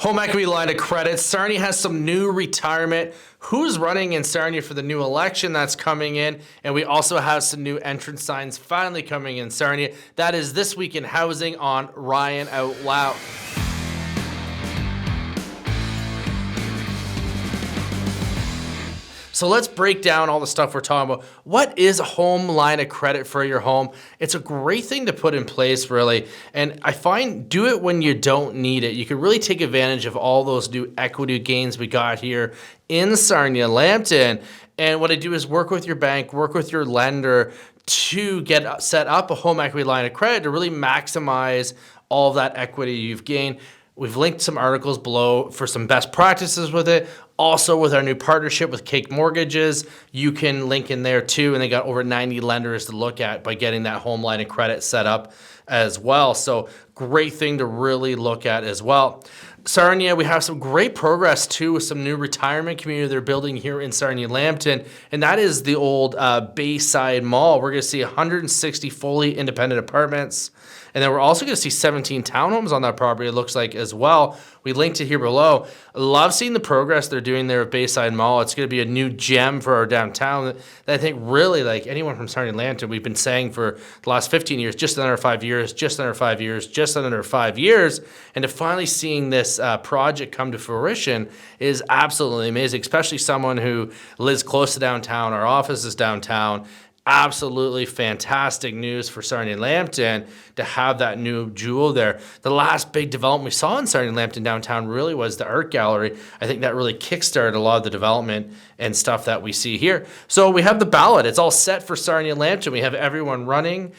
Home equity line of credit. Sarnia has some new retirement. Who's running in Sarnia for the new election that's coming in? And we also have some new entrance signs finally coming in Sarnia. That is This Week in Housing on Ryan Out Loud. So let's break down all the stuff we're talking about. What is a home line of credit for your home? It's a great thing to put in place, really. And I find do it when you don't need it. You can really take advantage of all those new equity gains we got here in Sarnia-Lambton. And what I do is work with your bank, work with your lender to get set up a home equity line of credit to really maximize all of that equity you've gained. We've linked some articles below for some best practices with it. Also, with our new partnership with Cake Mortgages, you can link in there too. And they got over 90 lenders to look at by getting that home line of credit set up as well. So great thing to really look at as well. Sarnia, we have some great progress too with some new retirement community they're building here in Sarnia-Lambton, and that is the old Bayside Mall. We're going to see 160 fully independent apartments, and then we're also going to see 17 townhomes on that property, it looks like, as well. We linked it here below. I love seeing the progress they're doing there at Bayside Mall. It's going to be a new gem for our downtown that I think really, like anyone from Sarnia-Lambton, we've been saying for the last 15 years, just under 5 years, just under 5 years, just under 5 years. And to finally seeing this project come to fruition is absolutely amazing, especially someone who lives close to downtown. Our office is downtown. Absolutely fantastic news for Sarnia-Lambton to have that new jewel there. The last big development we saw in Sarnia-Lambton downtown really was the art gallery. I think that really kickstarted a lot of the development and stuff that we see here. So we have the ballot. It's all set for Sarnia-Lambton. We have everyone running.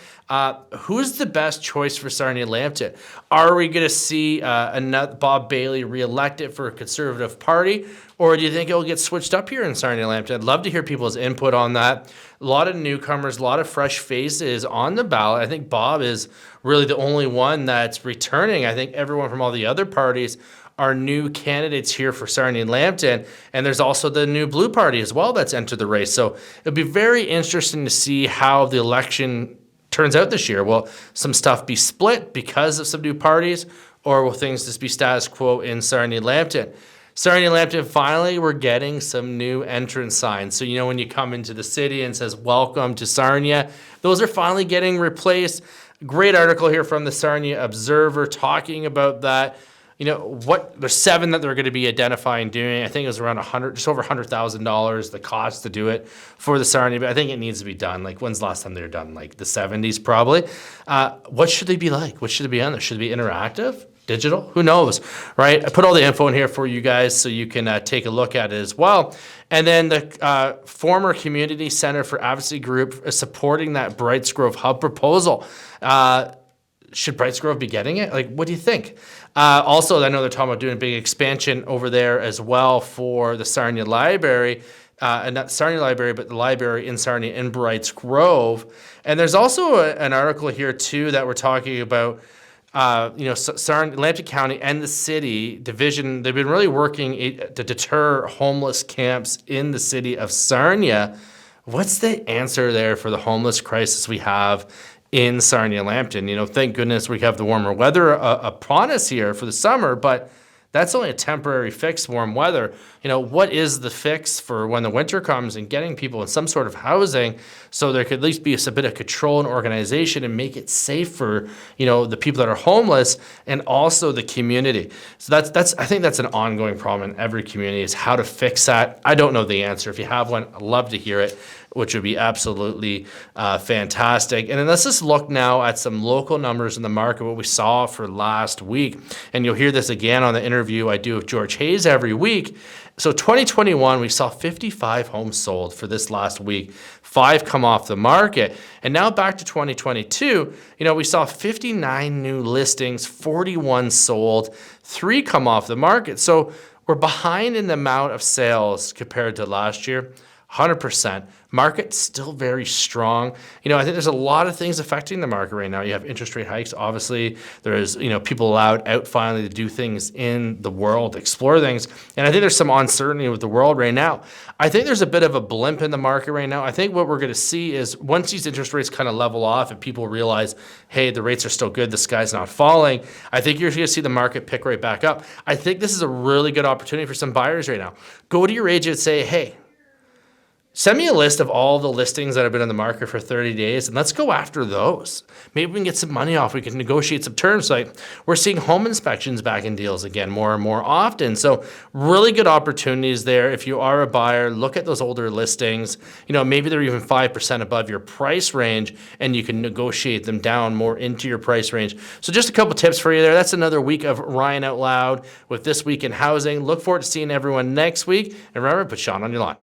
Who's the best choice for Sarnia-Lambton? Are we going to see another Bob Bailey reelected for a Conservative Party? Or do you think it'll get switched up here in Sarnia-Lambton? I'd love to hear people's input on that. A lot of newcomers, a lot of fresh faces on the ballot. I think Bob is really the only one that's returning. I think everyone from all the other parties are new candidates here for Sarnia-Lambton. And there's also the new Blue Party as well that's entered the race. So it'll be very interesting to see how the election turns out this year. Will some stuff be split because of some new parties, or will things just be status quo in Sarnia-Lambton? Sarnia-Lambton, finally, we're getting some new entrance signs. So, you know, when you come into the city and it says, welcome to Sarnia, those are finally getting replaced. Great article here from the Sarnia Observer talking about that. You know, there's 7 that they're going to be identifying doing. I think it was around just over $100,000, the cost to do it for the Sarnia, but I think it needs to be done. Like, when's the last time they were done? Like the 70s, probably. What should they be like? What should it be on there? Should it be interactive? Digital? Who knows, right? I put all the info in here for you guys so you can take a look at it as well. And then the former Community Center for Advocacy Group is supporting that Brights Grove Hub proposal. Should Brights Grove be getting it? Like, what do you think? Also, I know they're talking about doing a big expansion over there as well for the Sarnia Library. And not Sarnia Library, but the library in Sarnia in Brights Grove. And there's also an article here, too, that we're talking about. Sarnia-Lambton County and the city division, they've been really working to deter homeless camps in the city of Sarnia. What's the answer there for the homeless crisis we have in Sarnia-Lambton? You know, thank goodness we have the warmer weather upon us here for the summer, but that's only a temporary fix, warm weather. You know, what is the fix for when the winter comes and getting people in some sort of housing so there could at least be a bit of control and organization and make it safe for, you know, the people that are homeless and also the community. So I think that's an ongoing problem in every community, is how to fix that. I don't know the answer. If you have one, I'd love to hear it, which would be absolutely fantastic. And then let's just look now at some local numbers in the market, what we saw for last week. And you'll hear this again on the interview I do with George Hayes every week. So 2021, we saw 55 homes sold for this last week. 5 come off the market. And now back to 2022, you know, we saw 59 new listings, 41 sold, 3 come off the market. So we're behind in the amount of sales compared to last year. 100%. Market's still very strong. I think there's a lot of things affecting the market right now. You have interest rate hikes. Obviously, there's, people allowed out finally to do things in the world, explore things. And I think there's some uncertainty with the world right now. I think there's a bit of a blimp in the market right now. I think what we're going to see is once these interest rates kind of level off and people realize, hey, the rates are still good, the sky's not falling, I think you're going to see the market pick right back up. I think this is a really good opportunity for some buyers right now. Go to your agent and say, hey, send me a list of all the listings that have been on the market for 30 days, and let's go after those. Maybe we can get some money off. We can negotiate some terms. Like we're seeing home inspections back in deals again more and more often. So really good opportunities there. If you are a buyer, look at those older listings. Maybe they're even 5% above your price range, and you can negotiate them down more into your price range. So just a couple tips for you there. That's another week of Ryan Out Loud with This Week in Housing. Look forward to seeing everyone next week. And remember, put Sean on your line.